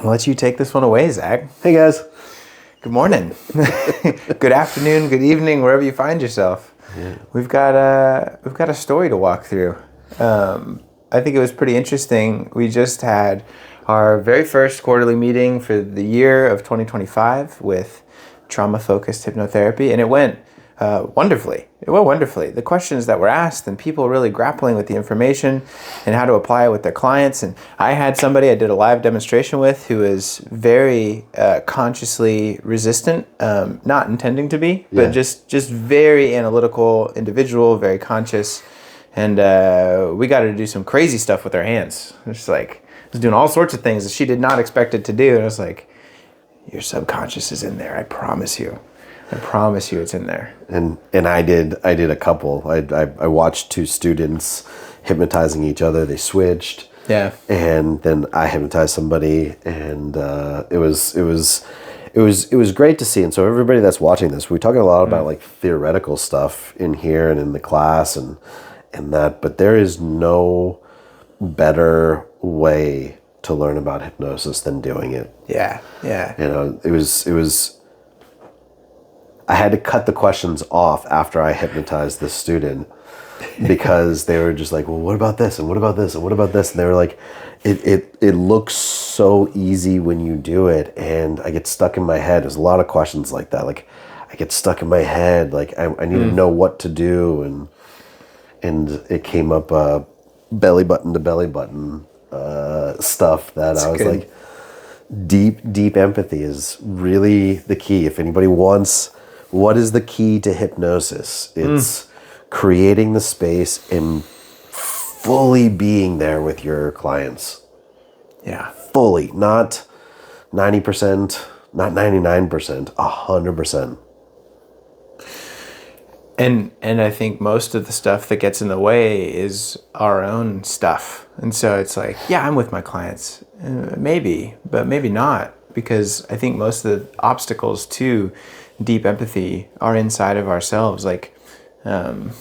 I'll let you take this one away, Zach. Hey guys. Good morning. Good afternoon, good evening, wherever you find yourself. Yeah. We've got a story to walk through. I think it was pretty interesting. We just had our very first quarterly meeting for the year of 2025 with trauma-focused hypnotherapy, and it went wonderfully. It went wonderfully. The questions that were asked and people really grappling with the information and how to apply it with their clients. And I had somebody I did a live demonstration with who is very consciously resistant, not intending to be, but just very analytical individual, very conscious. And we got her to do some crazy stuff with her hands. It's like, was doing all sorts of things that she did not expect it to do. And I was like, your subconscious is in there. I promise you. I promise you it's in there. And I did a couple. I watched two students hypnotizing each other. They switched. Yeah. And then I hypnotized somebody, and it was great to see. And so everybody that's watching this, we're talking a lot about like theoretical stuff in here and in the class and that, but there is no better way to learn about hypnosis than doing it. Yeah. Yeah. You know, it was I had to cut the questions off after I hypnotized this student because they were just like, well, what about this? And what about this? And what about this? And they were like, it looks so easy when you do it. And I get stuck in my head. There's a lot of questions like that. Like I get stuck in my head. Like I need to know what to do. And it came up belly button to belly button stuff that I was good. Like, deep empathy is really the key. If anybody wants, what is the key to hypnosis? It's creating the space and fully being there with your clients. Yeah. Fully, not 90%, not 99%, 100%. And I think most of the stuff that gets in the way is our own stuff. And so it's like, yeah, I'm with my clients. Maybe, but maybe not. Because I think most of the obstacles to deep empathy are inside of ourselves. Like, and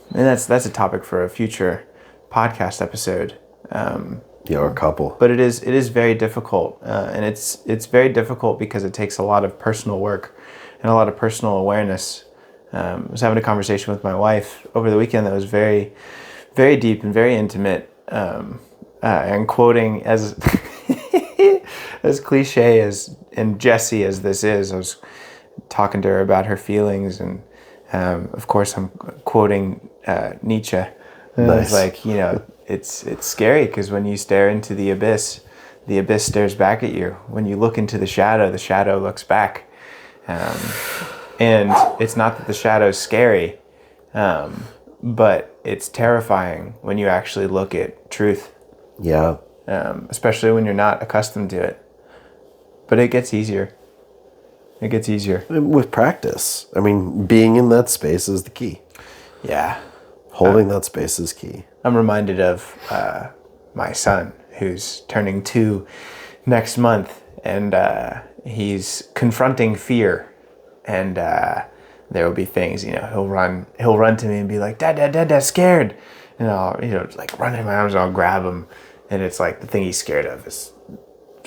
that's a topic for a future podcast episode. Or a couple. But it is very difficult. And it's very difficult because it takes a lot of personal work and a lot of personal awareness. I was having a conversation with my wife over the weekend that was very, very deep and very intimate. And quoting as as cliche as and Jessie as this is, I was talking to her about her feelings, and of course I'm quoting Nietzsche. And nice. I was like, you know, it's scary because when you stare into the abyss stares back at you. When you look into the shadow looks back. And it's not that the shadow's scary, but it's terrifying when you actually look at truth. Yeah. Especially when you're not accustomed to it. But it gets easier. It gets easier. With practice. I mean, being in that space is the key. Yeah. Holding that space is key. I'm reminded of my son, who's turning 2 next month, and he's confronting fear. And there will be things, you know, he'll run to me and be like, Dad, scared. And I'll, you know, like run in my arms and I'll grab him. And it's like the thing he's scared of is,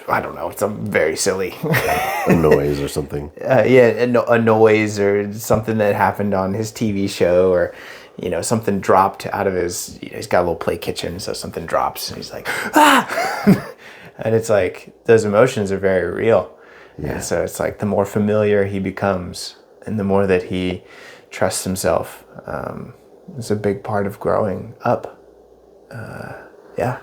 I don't know, it's something very silly. A noise or something. A noise or something that happened on his TV show, or, you know, something dropped out of his, you know, he's got a little play kitchen, so something drops and he's like, ah! And it's like, those emotions are very real. Yeah. And so it's like the more familiar he becomes and the more that he trusts himself, it's a big part of growing up. Yeah.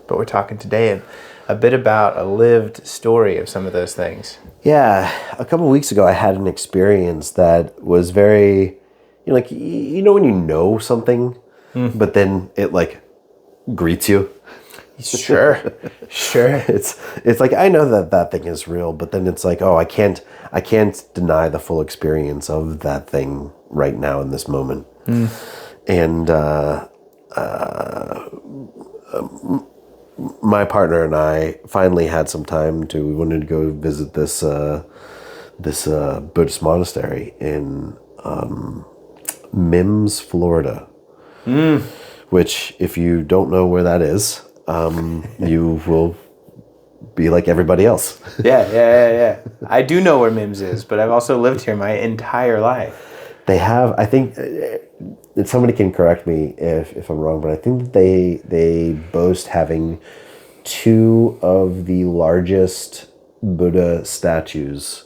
But we're talking today a bit about a lived story of some of those things. Yeah. A couple of weeks ago, I had an experience that was very, you know, like, you know when you know something, but then it like greets you? Sure. It's like, I know that thing is real, but then it's like, oh, I can't deny the full experience of that thing right now in this moment. And my partner and I finally had some time we wanted to go visit this Buddhist monastery in Mims, Florida. Which, if you don't know where that is, you will be like everybody else. Yeah. I do know where Mims is, but I've also lived here my entire life. They have, I think, somebody can correct me if I'm wrong, but I think that they boast having 2 of the largest Buddha statues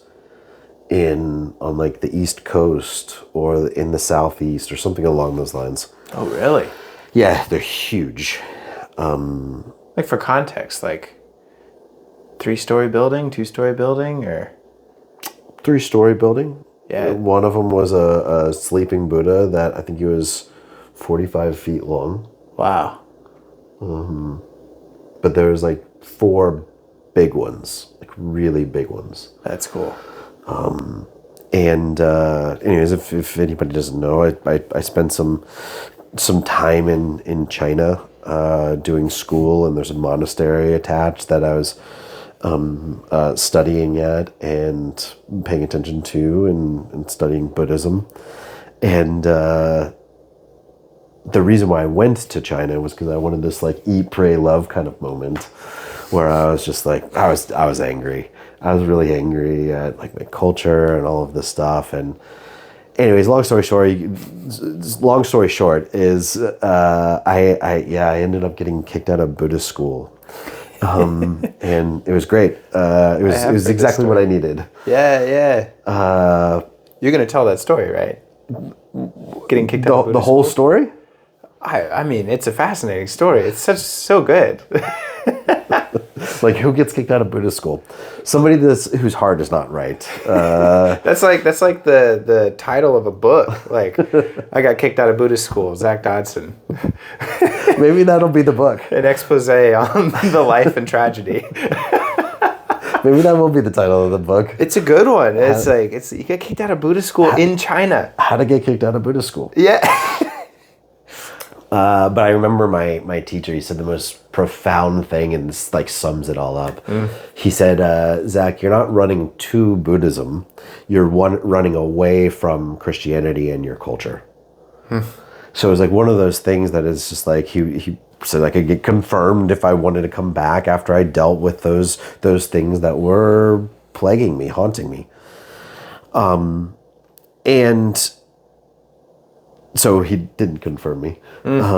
on like the East Coast or in the Southeast or something along those lines. Oh, really? Yeah, they're huge. Like for context, like 3-story building, 2-story building, or 3-story building. Yeah. One of them was a sleeping Buddha that I think he was 45 feet long. Wow. But there was like 4 big ones, like really big ones. That's cool. And anyways, if anybody doesn't know, I spent some time in China doing school, and there's a monastery attached that I was studying at and paying attention to and studying Buddhism. And the reason why I went to China was because I wanted this like eat, pray, love kind of moment where I was just like, I was angry. I was really angry at like my culture and all of this stuff. And anyways, long story short is I ended up getting kicked out of Buddhist school. And it was great. It was exactly what I needed. Yeah. You're gonna tell that story, right? Getting kicked out of the whole school? story? I mean, it's a fascinating story. It's so good. Like, who gets kicked out of Buddhist school? Somebody whose heart is not right. That's like the title of a book. Like, I got kicked out of Buddhist school. Zach Dodson. Maybe that'll be the book. An expose on the life and tragedy. Maybe that will be the title of the book. It's a good one. It's you get kicked out of Buddhist school in China. How to get kicked out of Buddhist school? Yeah. But I remember my teacher, he said the most profound thing, and this like sums it all up. He said, Zach, you're not running to Buddhism. You're running away from Christianity and your culture. So it was like one of those things that is just like, he said I could get confirmed if I wanted to come back after I dealt with those things that were plaguing me, haunting me. And so he didn't confirm me. How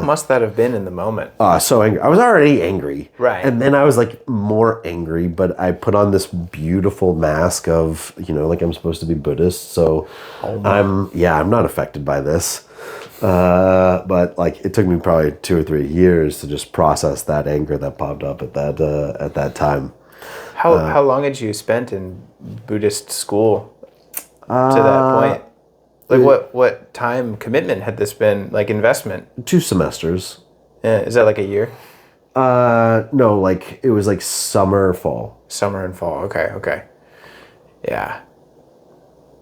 must that have been in the moment? So angry. I was already angry. Right. And then I was like more angry, but I put on this beautiful mask of, like I'm supposed to be Buddhist. So I'm not affected by this. But like it took me probably 2 or 3 years to just process that anger that popped up at that time. How long had you spent in Buddhist school to that point? Like what time commitment had this been, like investment? 2 semesters. Is that like a year? No, like it was like summer, fall. Summer and fall. Okay. Yeah.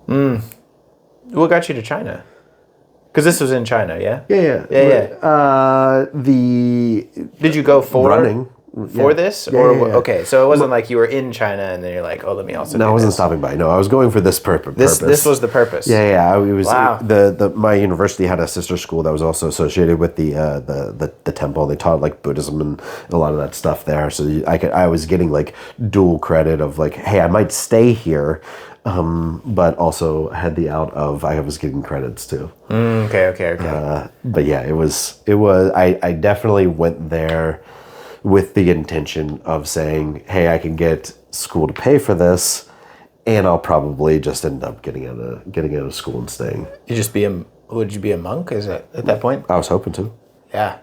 What got you to China? Because this was in China, yeah? Yeah. Did you go for running for this? Yeah, or yeah. Okay, so it wasn't like you were in China and then you're like, oh, let me also. No, I wasn't stopping by. No, I was going for this purpose. This was the purpose. Yeah. It was wow. My university had a sister school that was also associated with the temple. They taught like Buddhism and a lot of that stuff there. So I was getting like dual credit of like, hey, I might stay here. But also had the out of I was getting credits too. Okay. But yeah, it was. I definitely went there with the intention of saying, hey, I can get school to pay for this, and I'll probably just end up getting out of school and staying. Would you be a monk? Is it at that point? I was hoping to. Yeah.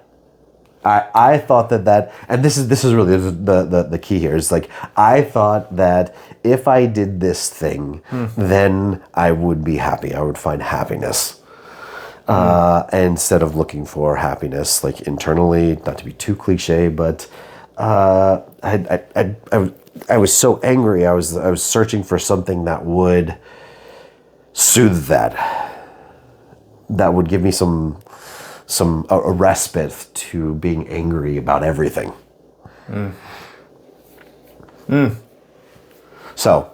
I thought that, and this is really the key here. Is like I thought that if I did this thing, then I would be happy. I would find happiness, instead of looking for happiness like internally. Not to be too cliche, but I was so angry. I was searching for something that would soothe that would give me a respite to being angry about everything. So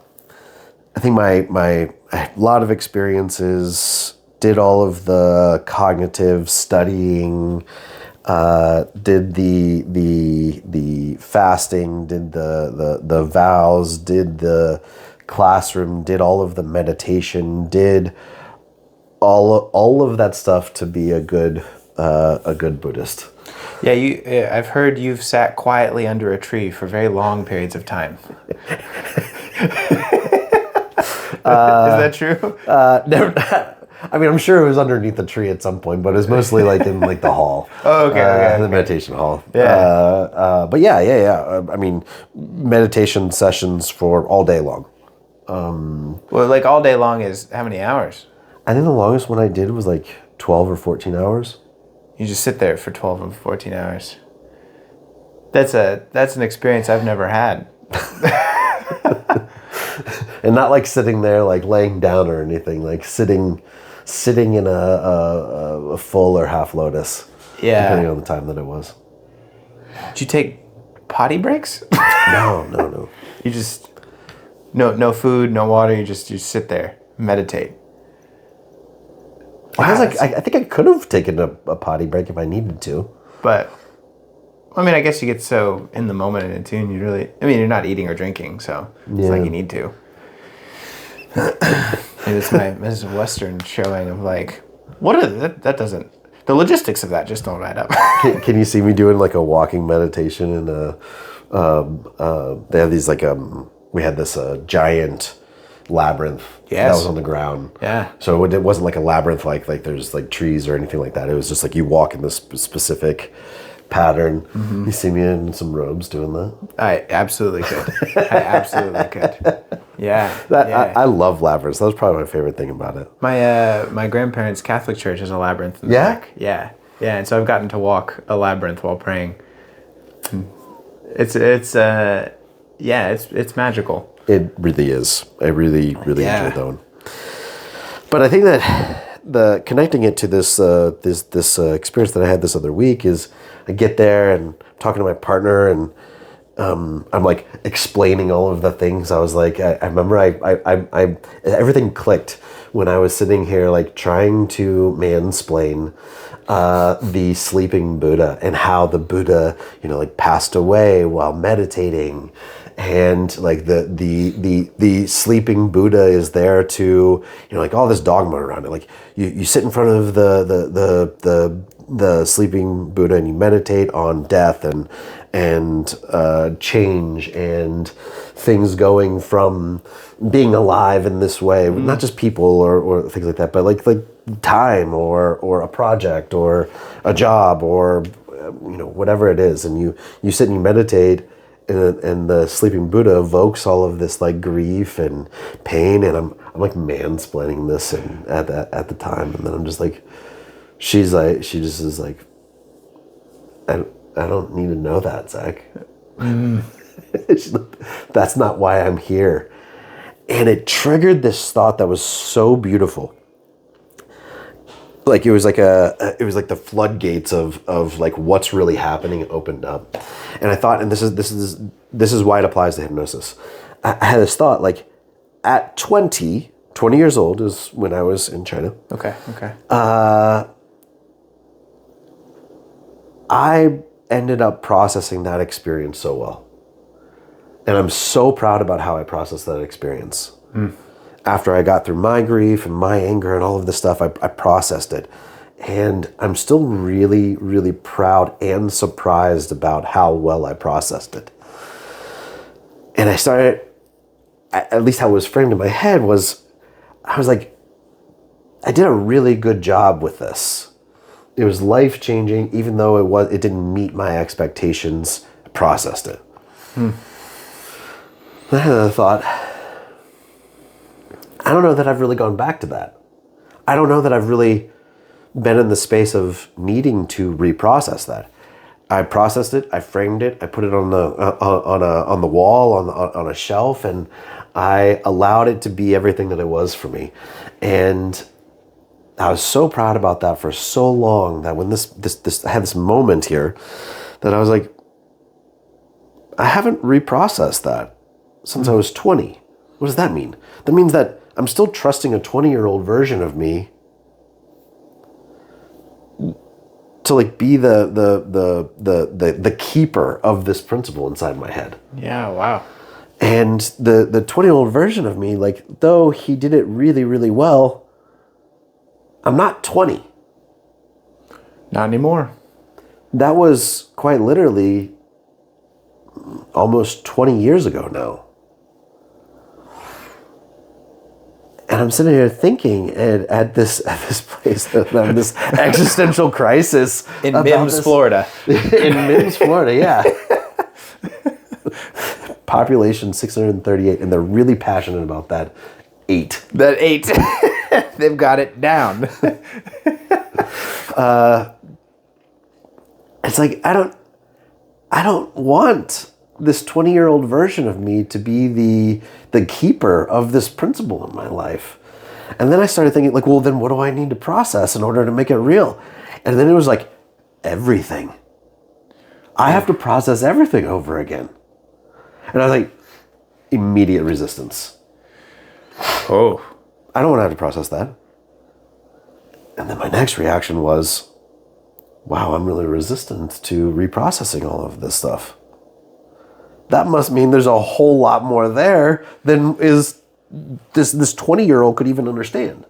I think my lot of experiences, did all of the cognitive studying, did the fasting, did the vows, did the classroom, did all of the meditation, did all of that stuff to be a good Buddhist. Yeah, I've heard you've sat quietly under a tree for very long periods of time. Is that true? Never. I mean, I'm sure it was underneath the tree at some point, but it was mostly like in like the hall. Oh, okay. The meditation hall. Yeah. But yeah. I mean, meditation sessions for all day long. Well, like all day long is how many hours? I think the longest one I did was like 12 or 14 hours. You just sit there for 12 or 14 hours. That's an experience I've never had. And not like sitting there, like laying down or anything, like sitting in a full or half lotus. Yeah. Depending on the time that it was. Did you take potty breaks? No. You just no food, no water. You sit there, meditate. Wow, I think I could have taken a potty break if I needed to. But I mean, I guess you get so in the moment and in tune. You're not eating or drinking, so it's like you need to. And this is a Western showing of like, that doesn't, the logistics of that just don't add up. Can you see me doing like a walking meditation and they have these like we had this giant labyrinth that was on the ground. Yeah. So it wasn't like a labyrinth like there's like trees or anything like that. It was just like you walk in this specific pattern. Mm-hmm. You see me in some robes doing that? I absolutely could. Yeah. I love labyrinths. That was probably my favorite thing about it. My grandparents' Catholic church has a labyrinth in the back. Yeah. Yeah. And so I've gotten to walk a labyrinth while praying. It's magical. It really is. I really enjoy that one. But I think that the connecting it to this experience that I had this other week is I get there and I'm talking to my partner and I'm like explaining all of the things. I was like, I remember I everything clicked when I was sitting here like trying to mansplain the sleeping Buddha and how the Buddha, like passed away while meditating. And like the sleeping Buddha is there to, like all this dogma around it. Like you sit in front of the sleeping Buddha and you meditate on death and change and things going from being alive in this way, not just people or things like that, but like time or a project or a job or whatever it is, and you sit and you meditate. And the sleeping Buddha evokes all of this like grief and pain, and I'm like mansplaining this and at the time, and then I'm just like, she just is like, I don't need to know that, Zach. That's not why I'm here, and it triggered this thought that was so beautiful. Like it was like the floodgates of like what's really happening opened up, and I thought, and this is why it applies to hypnosis. I had this thought like at 20 years old is when I was in China. Okay. I ended up processing that experience so well, and I'm so proud about how I processed that experience. After I got through my grief and my anger and all of this stuff, I processed it. And I'm still really, really proud and surprised about how well I processed it. And I started, at least how it was framed in my head was, I was like, I did a really good job with this. It was life-changing, even though it didn't meet my expectations. I processed it. Then I thought, I don't know that I've really gone back to that. I don't know that I've really been in the space of needing to reprocess that. I processed it, I framed it, I put it on the wall, on a shelf, and I allowed it to be everything that it was for me. And I was so proud about that for so long that when this I had this moment here that I was like, I haven't reprocessed that since I was 20. What does that mean? That means that I'm still trusting a 20-year-old version of me to like be the keeper of this principle inside my head. Yeah, wow. And the 20-year-old version of me, like, though he did it really, really well, I'm not 20. Not anymore. That was quite literally almost 20 years ago now. And I'm sitting here thinking at this place that I'm this existential crisis in Mims, Florida. In Mims, Florida, yeah. Population 638, and they're really passionate about that 8. That 8. They've got it down. It's like I don't want this 20-year-old version of me to be the keeper of this principle in my life. And then I started thinking, like, well, then what do I need to process in order to make it real? And then it was like, everything. I have to process everything over again. And I was like, immediate resistance. Oh. I don't want to have to process that. And then my next reaction was, wow, I'm really resistant to reprocessing all of this stuff. That must mean there's a whole lot more there than is this 20-year-old could even understand.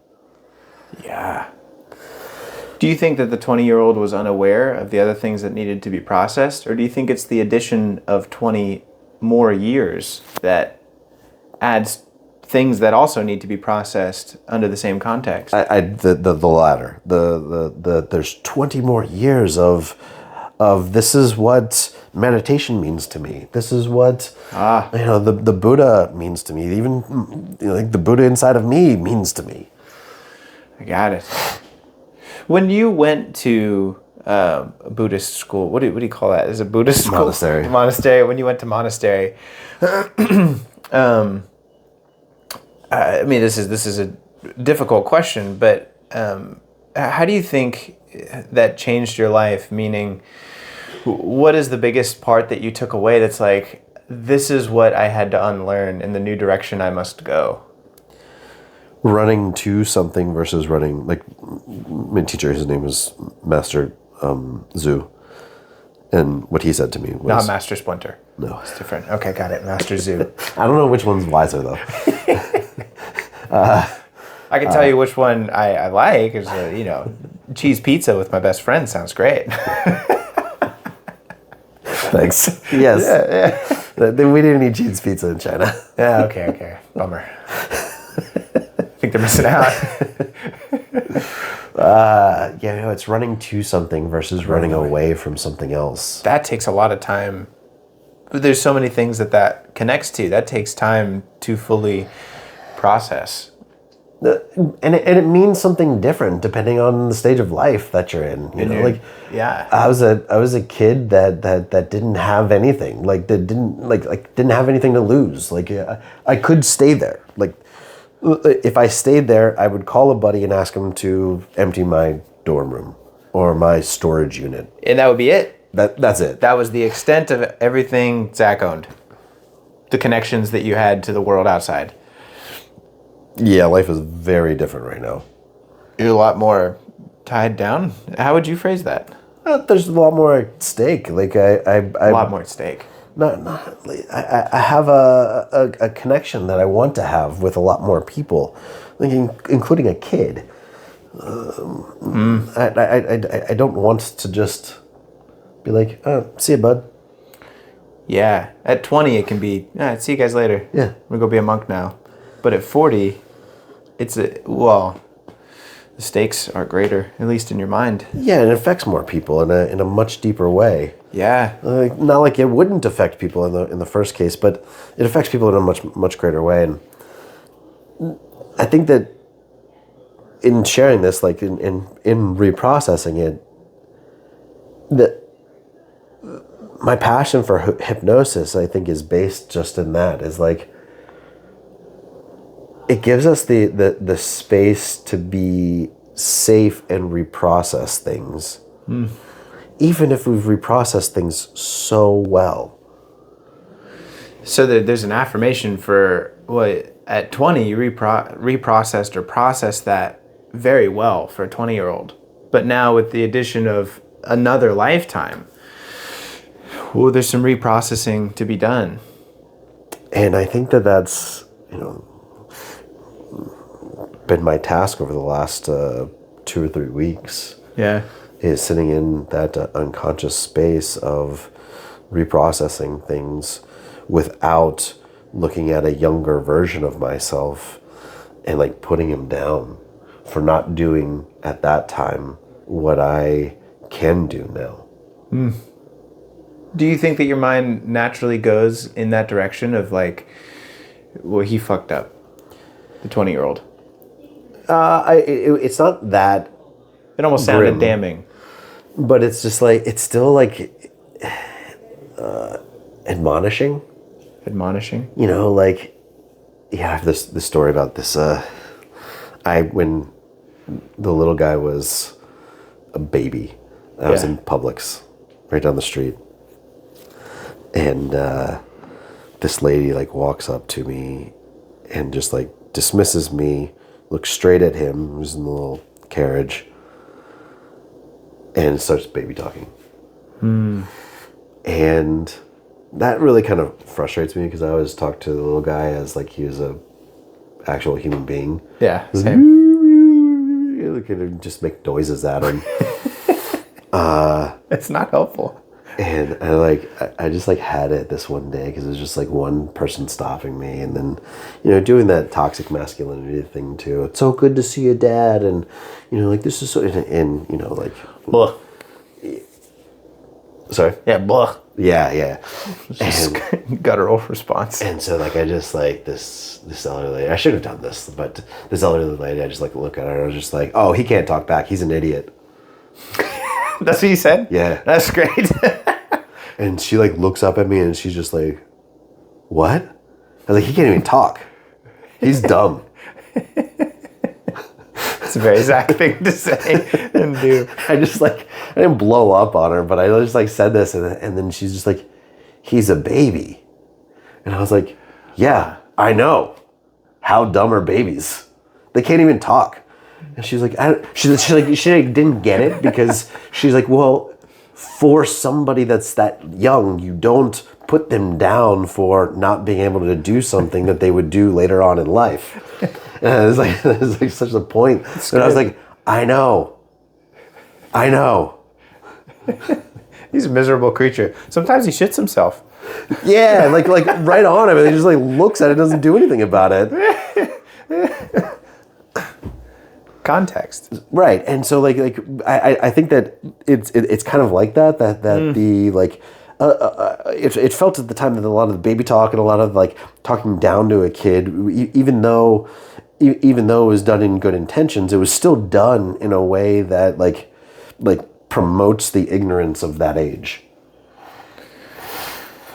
Yeah. Do you think that the 20-year-old was unaware of the other things that needed to be processed? Or do you think it's the addition of 20 more years that adds things that also need to be processed under the same context? The latter. There's 20 more years of this is what meditation means to me. This is what the Buddha means to me. Even like the Buddha inside of me means to me. I got it. When you went to a Buddhist school, what do you call that? Is it Buddhist school? Monastery. Monastery. When you went to monastery, I mean, this is a difficult question, but how do you think that changed your life? Meaning, what is the biggest part that you took away that's like, this is what I had to unlearn in the new direction I must go? Running to something versus running, like my teacher, his name was Master Zhu. And what he said to me was... Not Master Splinter. No. It's different. Okay, got it. Master Zhu. I don't know which one's wiser, though. I can tell you which one I like. Is cheese pizza with my best friend sounds great. Thanks. Yes. Yeah. We didn't eat cheese pizza in China. Yeah, okay. Bummer. I think they're missing out. It's running to something versus running away from something else. That takes a lot of time. There's so many things that connects to. That takes time to fully process. And it means something different depending on the stage of life that you're in. Yeah. I was a kid that didn't have anything. Like that didn't have anything to lose. Like I could stay there. Like if I stayed there, I would call a buddy and ask him to empty my dorm room or my storage unit. And that would be it. That's it. That was the extent of everything Zach owned. The connections that you had to the world outside. Yeah, life is very different right now. You're a lot more tied down. How would you phrase that? There's a lot more at stake. Like a lot more at stake. I have a connection that I want to have with a lot more people, like including a kid. I don't want to just be like, see you, bud. Yeah, at 20 it can be, see you guys later. Yeah, I'm gonna go be a monk now. But at 40, the stakes are greater, at least in your mind. Yeah, and it affects more people in a much deeper way. Yeah. Not like it wouldn't affect people in the first case, but it affects people in a much greater way. And I think that in sharing this, like in reprocessing it, that my passion for hypnosis, I think, is based just in that. Is like it gives us the space to be safe and reprocess things. Even if we've reprocessed things so well. So there's an affirmation for what at 20 you reprocessed or processed that very well for a 20-year-old. But now with the addition of another lifetime. Well, there's some reprocessing to be done. And I think that that's, been my task over the last 2 or 3 weeks. Yeah. Is sitting in that unconscious space of reprocessing things without looking at a younger version of myself and like putting him down for not doing at that time what I can do now. Do you think that your mind naturally goes in that direction of like, well, he fucked up, the 20-year-old? It's not that. It almost sounded grim, damning. but it's just like it's still like admonishing. Admonishing. Like I have this story about this. When the little guy was a baby, I was in Publix, right down the street. And this lady like walks up to me and just like dismisses me, looks straight at him who's in the little carriage, and starts baby talking. And that really kind of frustrates me because I always talk to the little guy as like he was a actual human being. Yeah, same. You kind of just make noises at him. It's not helpful. And I just like had it this one day because it was just like one person stopping me, and then doing that toxic masculinity thing too. It's so good to see you, Dad, and like this is so and like Blah. Sorry. Yeah, blah. Yeah. Just guttural response. And so like I just like this elderly lady. I should have done this, but this elderly lady, I just like look at her and I was just like, oh, he can't talk back. He's an idiot. That's what you said? Yeah. That's great. And she like looks up at me and she's just like, what? I was like, he can't even talk. He's dumb. It's a very Zach thing to say and do. I didn't blow up on her, but I just like said this and then she's just like, he's a baby. And I was like, yeah, I know. How dumb are babies? They can't even talk. And she's like, she didn't get it because she's like, well, for somebody that's that young, you don't put them down for not being able to do something that they would do later on in life. And it was like such a point. And I was like, I know. He's a miserable creature. Sometimes he shits himself. Yeah, like right on him, and he just like looks at it, doesn't do anything about it. Context. Right. And so I think that it's kind of like that the like it felt at the time that a lot of the baby talk and a lot of like talking down to a kid, even though it was done in good intentions, it was still done in a way that like promotes the ignorance of that age.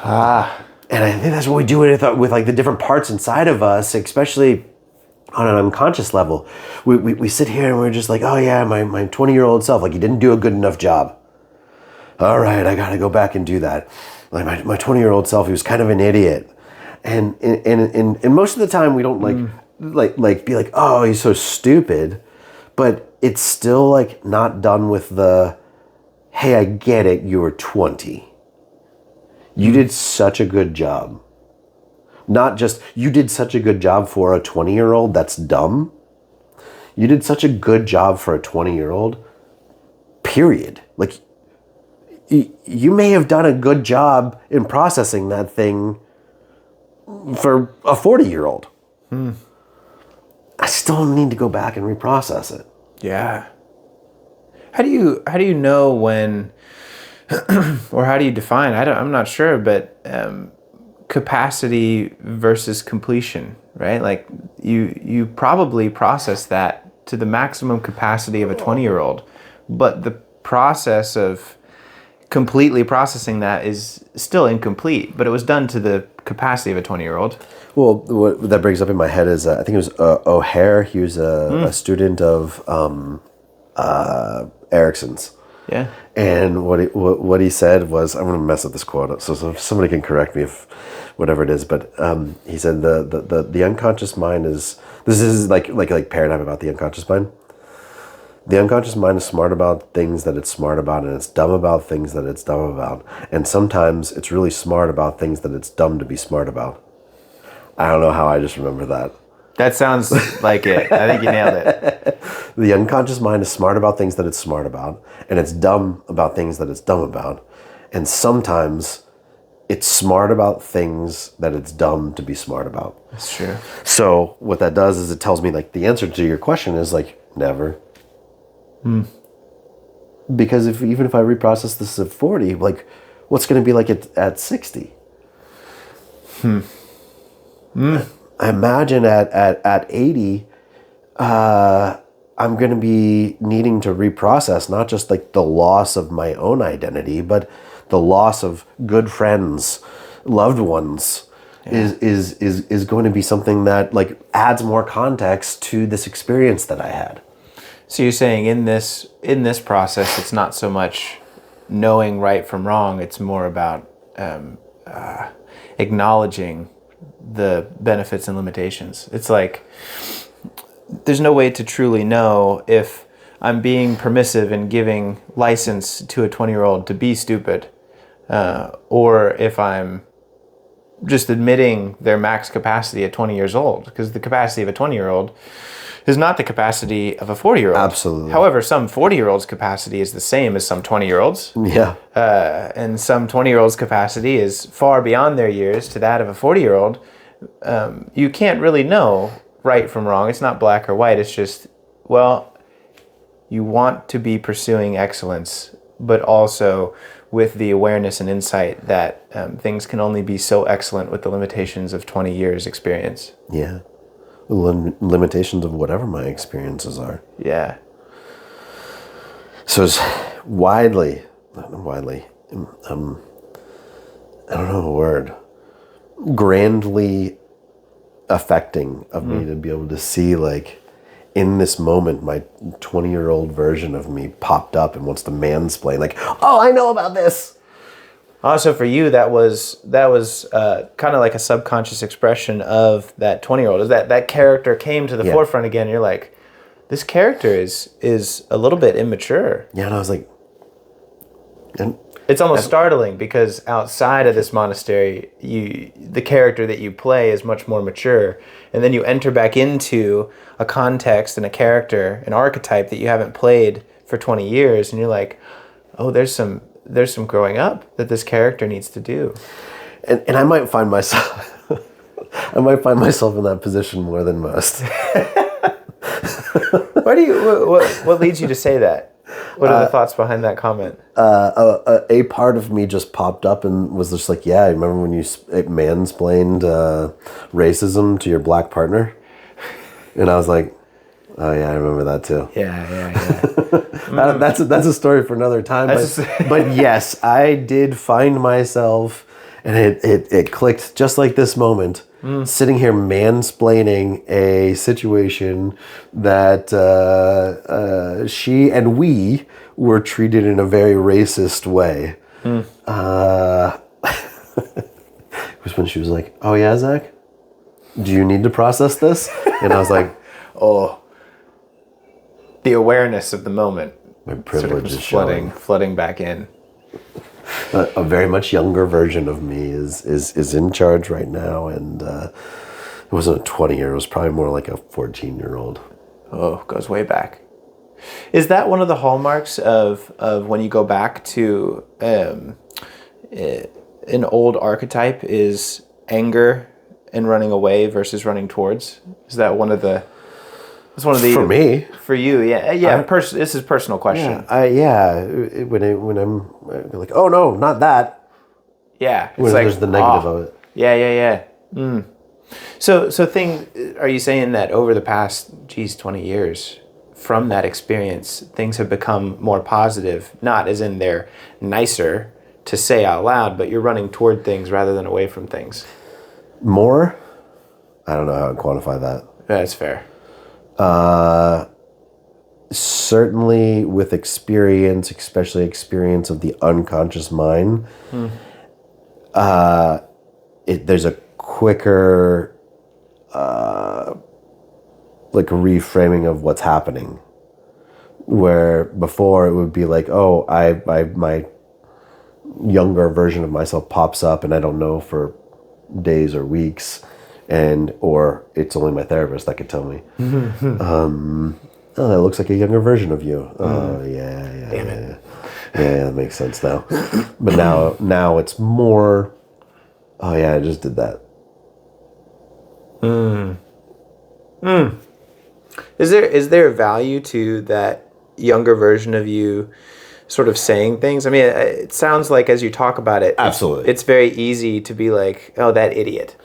And I think that's what we do with like the different parts inside of us, especially on an unconscious level. We sit here and we're just like, oh yeah, my 20-year-old self, like he didn't do a good enough job. All right, I gotta go back and do that. Like my 20-year-old self, he was kind of an idiot. And most of the time we don't like be like, oh, he's so stupid. But it's still like not done with the, hey, I get it, you were 20. You did such a good job. Not just, you did such a good job for a 20-year-old that's dumb. You did such a good job for a 20-year-old, period. Like, you may have done a good job in processing that thing for a 40-year-old. I still need to go back and reprocess it. Yeah. How do you know when, or how do you define? I'm not sure, but capacity versus completion, right? Like you probably process that to the maximum capacity of a 20-year-old, but the process of completely processing that is still incomplete, but it was done to the capacity of a 20-year-old. Well, what that brings up in my head is, I think it was O'Hare. He was a student of Erickson's. Yeah. And what he said was, I'm going to mess up this quote, so somebody can correct me if whatever it is. But he said the unconscious mind is, this is like paradigm about the unconscious mind. The unconscious mind is smart about things that it's smart about, and it's dumb about things that it's dumb about. And sometimes it's really smart about things that it's dumb to be smart about. I don't know how I just remember that. That sounds like it. I think you nailed it. The unconscious mind is smart about things that it's smart about, and it's dumb about things that it's dumb about. And sometimes it's smart about things that it's dumb to be smart about. That's true. So what that does is it tells me, like, the answer to your question is, like, never. Because even if I reprocess this at 40, like, what's going to be like at 60? I imagine at 80, I'm going to be needing to reprocess not just like the loss of my own identity, but the loss of good friends, loved ones, is going to be something that like adds more context to this experience that I had. So you're saying in this process, it's not so much knowing right from wrong; it's more about acknowledging the benefits and limitations. It's like there's no way to truly know if I'm being permissive and giving license to a 20-year-old to be stupid, or if I'm just admitting their max capacity at 20 years old, because the capacity of a 20-year-old is not the capacity of a 40-year-old. Absolutely. However, some 40-year-olds' capacity is the same as some 20-year-olds. Yeah. And some 20-year-olds' capacity is far beyond their years to that of a 40-year-old. You can't really know right from wrong. It's not black or white. It's just, well, you want to be pursuing excellence, but also with the awareness and insight that things can only be so excellent with the limitations of 20 years experience. Yeah. Limitations of whatever my experiences are. Yeah. So it's not widely, I don't know a word, grandly affecting of me to be able to see, like, in this moment, my 20-year-old version of me popped up and wants to mansplain, like, oh, I know about this. Also, for you, that was kind of like a subconscious expression of that 20-year-old. Is that character came to the forefront again? And you're like, this character is a little bit immature. Yeah, and I was like, it's almost startling because outside of this monastery, the character that you play is much more mature, and then you enter back into a context and a character, an archetype that you haven't played for 20 years, and you're like, oh, there's some growing up that this character needs to do. And I might find myself in that position more than most. What leads you to say that? What are the thoughts behind that comment? A part of me just popped up and was just like, yeah, I remember when you mansplained racism to your black partner? And I was like, oh yeah, I remember that too. Yeah. That's a story for another time. But yes, I did find myself, and it clicked just like this moment, sitting here mansplaining a situation that she and we were treated in a very racist way. It was when she was like, oh yeah, Zach, do you need to process this? And I was like, oh, the awareness of the moment. My privilege is flooding back in. A very much younger version of me is in charge right now, and it wasn't a 20-year, it was probably more like a 14-year-old. Oh, goes way back. Is that one of the hallmarks of when you go back to an old archetype, is anger and running away versus running towards? Is that one of the... It's one of the... For me. For you, yeah. This is a personal question. When I'm like, oh no, not that. Yeah. When there's the negative of it. Yeah. So are you saying that over the past, 20 years, from that experience, things have become more positive, not as in they're nicer to say out loud, but you're running toward things rather than away from things? More? I don't know how to quantify that. That's fair. Certainly with experience, especially experience of the unconscious mind, there's a quicker like reframing of what's happening. Where before it would be like, oh, my younger version of myself pops up and I don't know for days or weeks, or it's only my therapist that could tell me. Oh, that looks like a younger version of you. Oh, yeah. Damn it. Yeah, that makes sense now. But now it's more, oh yeah, I just did that. Is there value to that younger version of you sort of saying things? I mean, it sounds like as you talk about it, Absolutely. it's very easy to be like, oh, that idiot.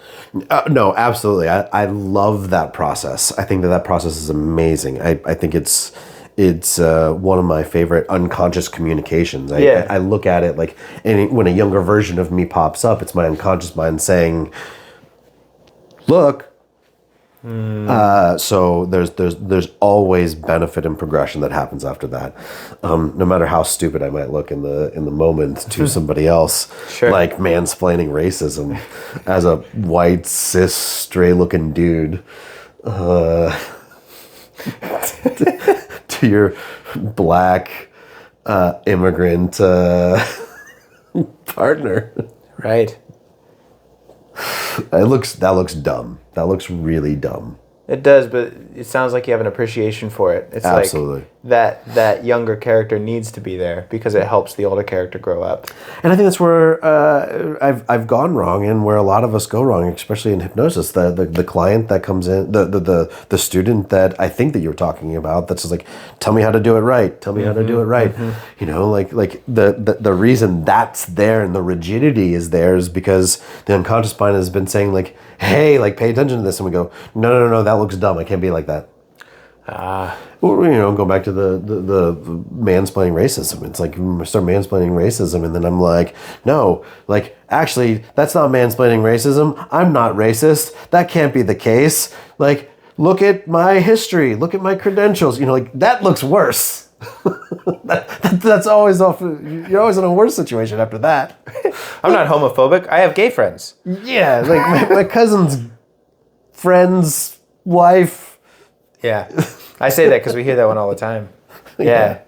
No, absolutely. I love that process. I think that process is amazing. I think it's one of my favorite unconscious communications. I look at it like when a younger version of me pops up, it's my unconscious mind saying, look. So there's always benefit and progression that happens after that. No matter how stupid I might look in the moment to somebody else, Sure. like mansplaining racism as a white cis stray looking dude to your black immigrant partner. Right. That looks dumb. That looks really dumb. It does, but it sounds like you have an appreciation for it. It's Absolutely. like that younger character needs to be there because it helps the older character grow up. And I think that's where I've gone wrong, and where a lot of us go wrong, especially in hypnosis. The client that comes in, the student that I think that you're talking about, that's just like, tell me how to do it right. Tell me how to do it right. You know, like the reason that's there and the rigidity is there is because the unconscious mind has been saying like, hey, like pay attention to this, and we go, no, that looks dumb. I can't be like that. Or, you know, go back to the mansplaining racism. It's like, I start mansplaining racism, and then I'm like, no, like, actually, that's not mansplaining racism. I'm not racist. That can't be the case. Like, look at my history. Look at my credentials. You know, like, that looks worse. That's always off. You're always in a worse situation after that. I'm not homophobic. I have gay friends. Yeah, like my cousin's friend's wife. Yeah. I say that because we hear that one all the time. Yeah.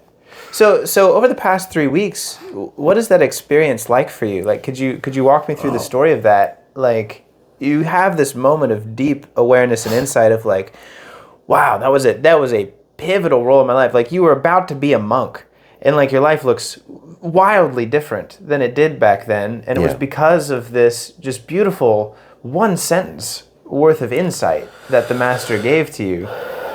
So over the past 3 weeks, what is that experience like for you? Like, could you walk me through the story of that? Like, you have this moment of deep awareness and insight of like, wow, that was a pivotal role in my life. Like, you were about to be a monk, and like your life looks wildly different than it did back then, and it was because of this just beautiful one sentence worth of insight that the master gave to you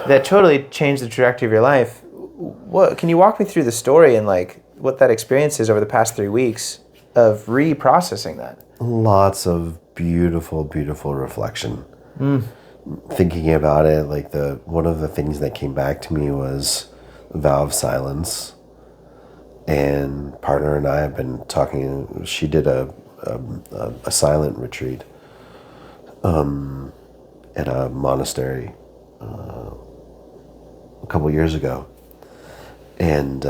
that totally changed the trajectory of your life. What can you walk me through the story and like what that experience is over the past 3 weeks of reprocessing that? Lots of beautiful reflection. Thinking about it, like one of the things that came back to me was vow of silence. And partner and I have been talking. She did a silent retreat at a monastery a couple years ago, and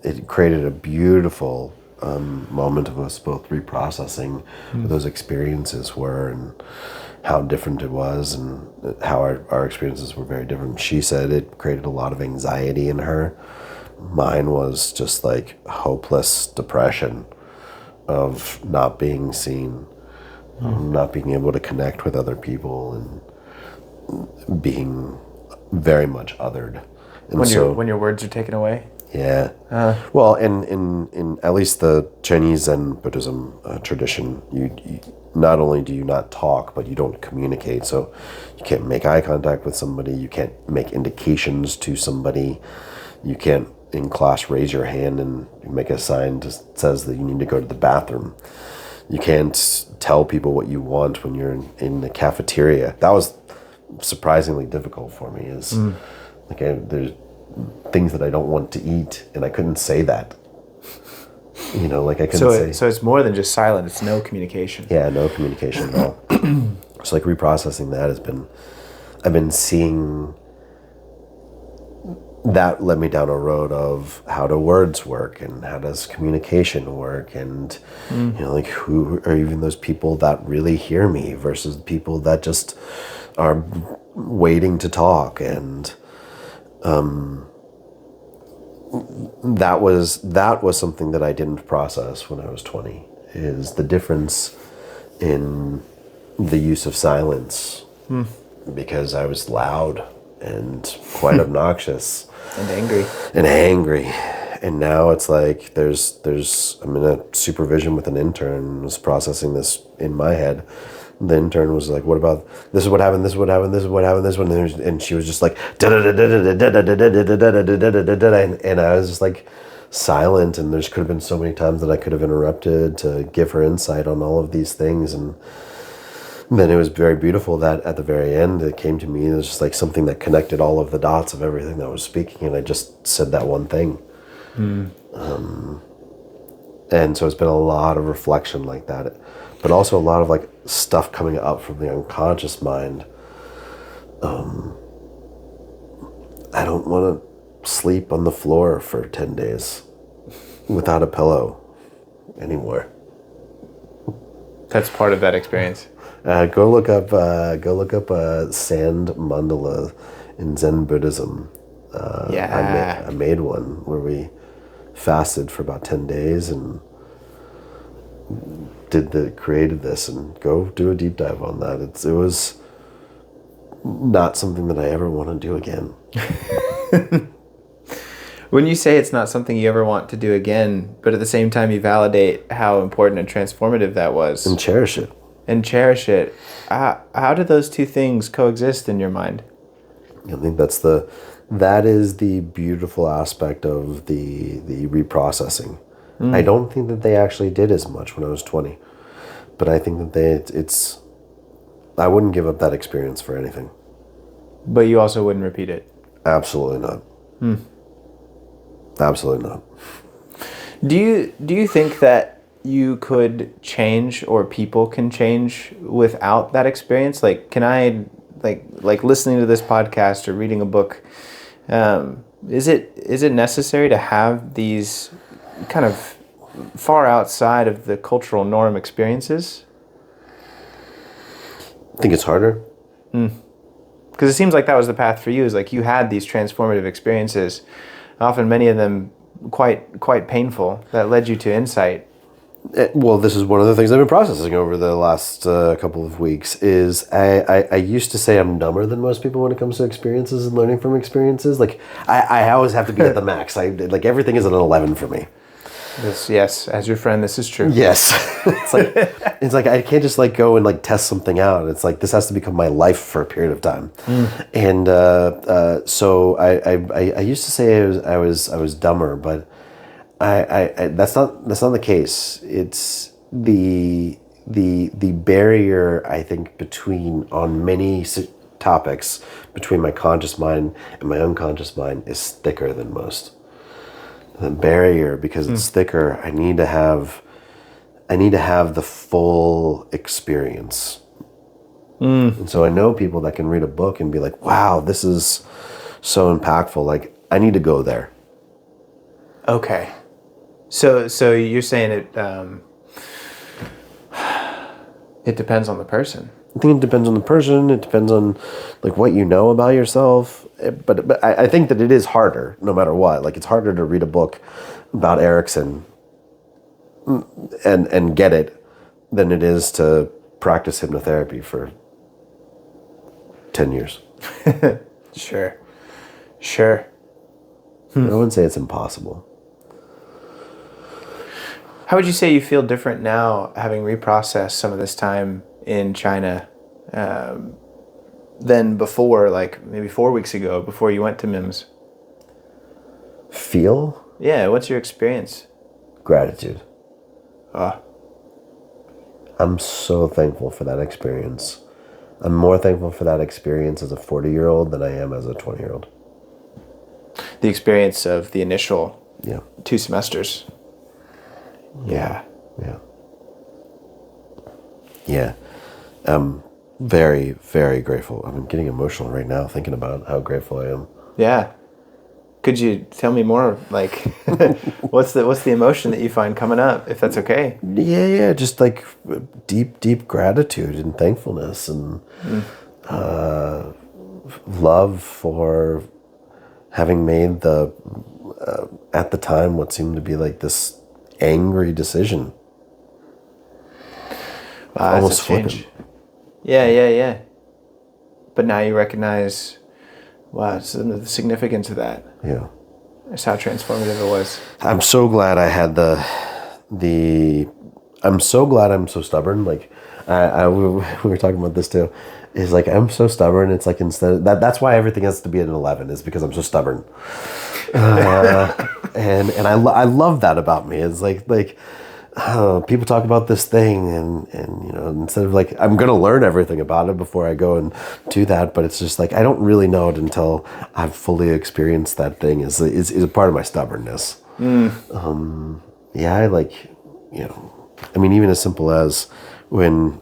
it created a beautiful moment of us both reprocessing what those experiences were and how different it was, and how our experiences were very different. She said it created a lot of anxiety in her. Mine was just like hopeless depression of not being seen, not being able to connect with other people, and being very much othered. And when your words are taken away? Yeah. Well, in at least the Chinese Zen Buddhism tradition, you not only do you not talk, but you don't communicate. So you can't make eye contact with somebody. You can't make indications to somebody. You can't, in class, raise your hand and make a sign that says that you need to go to the bathroom. You can't tell people what you want when you're in the cafeteria. That was surprisingly difficult for me. There's things that I don't want to eat, and I couldn't say that. You know, like I couldn't say. So it's more than just silent. It's no communication. Yeah, no communication at all. So like reprocessing that I've been seeing that led me down a road of how do words work and how does communication work, and you know, like who are even those people that really hear me versus people that just are waiting to talk, and that was something that I didn't process when I was 20, is the difference in the use of silence, because I was loud and quite obnoxious And angry. And now it's like I'm in a supervision with an intern who's processing this in my head. The intern was like, what about, this is what happened, this is what happened, this is what happened, this one, and she was just like, and I was just like silent, and there could have been so many times that I could have interrupted to give her insight on all of these things. And then it was very beautiful that at the very end it came to me, it was just like something that connected all of the dots of everything that was speaking, and I just said that one thing. And so it's been a lot of reflection like that, but also a lot of like stuff coming up from the unconscious mind. I don't want to sleep on the floor for 10 days without a pillow anymore. That's part of that experience. Go look up sand mandala in Zen Buddhism. I made one where we fasted for about 10 days and created this, and go do a deep dive on that. It was not something that I ever want to do again. When you say it's not something you ever want to do again, but at the same time you validate how important and transformative that was. And cherish it. How do those two things coexist in your mind? I think that is the beautiful aspect of the reprocessing. I don't think that they actually did as much when I was 20, but I think that I wouldn't give up that experience for anything. But you also wouldn't repeat it? Absolutely not. Absolutely not. Do you think that you could change, or people can change without that experience? Like, can I, like listening to this podcast or reading a book, is it necessary to have these kind of far outside of the cultural norm experiences? I think it's harder. Because it seems like that was the path for you, is like you had these transformative experiences, often many of them quite painful, that led you to insight. Well, this is one of the things I've been processing over the last couple of weeks, is I used to say I'm dumber than most people when it comes to experiences and learning from experiences. Like, I always have to be at the max. Like, everything is an 11 for me. Yes, as your friend, this is true. Yes. It's like I can't just like go and like test something out. It's like this has to become my life for a period of time. And so I used to say I was dumber, but I that's not the case. It's the barrier, I think, on many topics between my conscious mind and my unconscious mind is thicker than most. The barrier, because it's thicker, I need to have the full experience. And so I know people that can read a book and be like, wow, this is so impactful. Like, I need to go there. Okay. So you're saying it depends on the person. I think it depends on the person. It depends on like what you know about yourself. But I think that it is harder no matter what. Like, it's harder to read a book about Erickson and get it than it is to practice hypnotherapy for 10 years. Sure. I wouldn't say it's impossible. How would you say you feel different now, having reprocessed some of this time in China, than before, like maybe 4 weeks ago, before you went to MIMS? Feel? Yeah, what's your experience? Gratitude. I'm so thankful for that experience. I'm more thankful for that experience as a 40-year-old than I am as a 20-year-old. The experience of the initial 2 semesters. Yeah. I'm very, very grateful. I'm getting emotional right now thinking about how grateful I am. Yeah. Could you tell me more? Like, what's the emotion that you find coming up, if that's okay? Yeah. Just like deep gratitude and thankfulness and love for having made at the time, what seemed to be like this angry decision. Wow, Almost that's a change. flippant. Yeah. But now you recognize, wow, some of the significance of that. Yeah. That's how transformative it was. I'm so glad I had I'm so glad I'm so stubborn. Like, we were talking about this too. Is like, I'm so stubborn. It's like, instead of that's why everything has to be at an 11, is because I'm so stubborn. And I love that about me. It's like people talk about this thing and instead of like, I'm going to learn everything about it before I go and do that. But it's just like, I don't really know it until I've fully experienced that thing is a part of my stubbornness. Yeah. I like, I mean, even as simple as when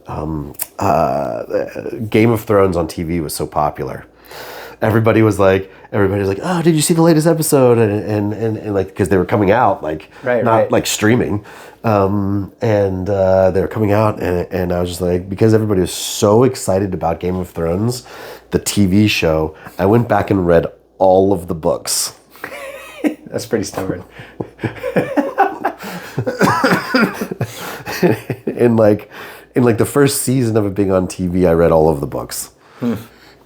Game of Thrones on TV was so popular. Everybody was like, oh, did you see the latest episode? And like, because they were coming out, like, not like streaming. And they were coming out, and I was just like, because everybody was so excited about Game of Thrones, the TV show, I went back and read all of the books. That's pretty stubborn. in like the first season of it being on TV, I read all of the books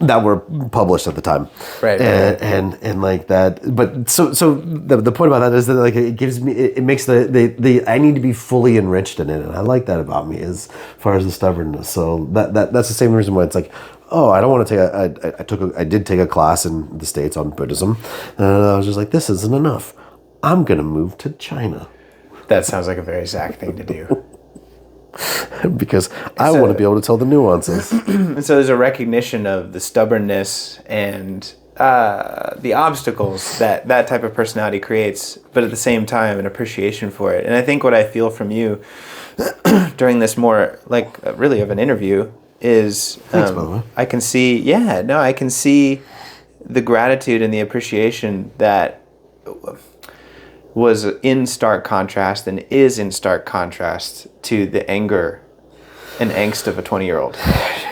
that were published at the time. Right. And like that. But so the point about that is that like it gives me, it makes the I need to be fully enriched in it, and I like that about me as far as the stubbornness. So that's the same reason why it's like, oh, I don't want to take I did take a class in the States on Buddhism, and I was just like, this isn't enough. I'm gonna move to China. That sounds like a very Zach thing to do. Because I want to be able to tell the nuances. And so there's a recognition of the stubbornness and the obstacles that type of personality creates, but at the same time, an appreciation for it. And I think what I feel from you during this more like really of an interview is Thanks, by the way. I can see the gratitude and the appreciation that was in stark contrast and is in stark contrast to the anger and angst of a 20-year-old.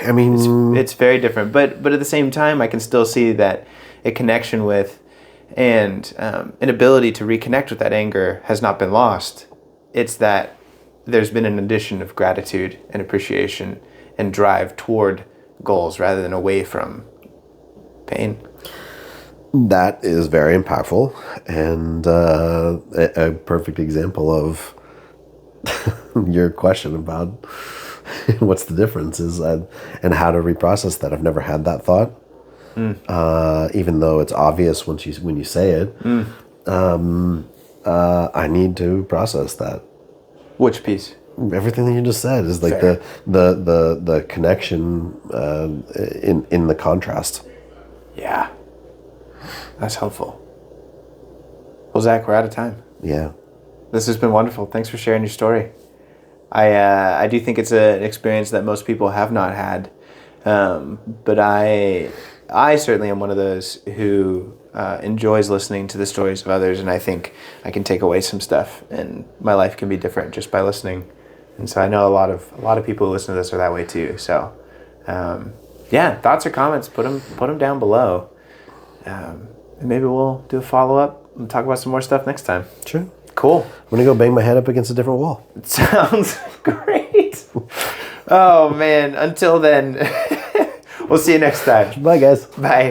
I mean, it's very different, but at the same time, I can still see that a connection with and an ability to reconnect with that anger has not been lost. It's that there's been an addition of gratitude and appreciation and drive toward goals rather than away from pain. That is very impactful, and a perfect example of your question about what's the difference is and how to reprocess that. I've never had that thought, even though it's obvious when you say it. I need to process that. Which piece? Everything that you just said is like Fair. the connection in the contrast. Yeah. That's helpful. Well, Zach, we're out of time. Yeah. This has been wonderful. Thanks for sharing your story. I do think it's an experience that most people have not had. But I certainly am one of those who enjoys listening to the stories of others, and I think I can take away some stuff, and my life can be different just by listening. And so I know a lot of people who listen to this are that way too. So, thoughts or comments, put them down below. And maybe we'll do a follow-up and talk about some more stuff next time. Sure. Cool. I'm going to go bang my head up against a different wall. Sounds great. Oh, man. Until then, we'll see you next time. Bye, guys. Bye.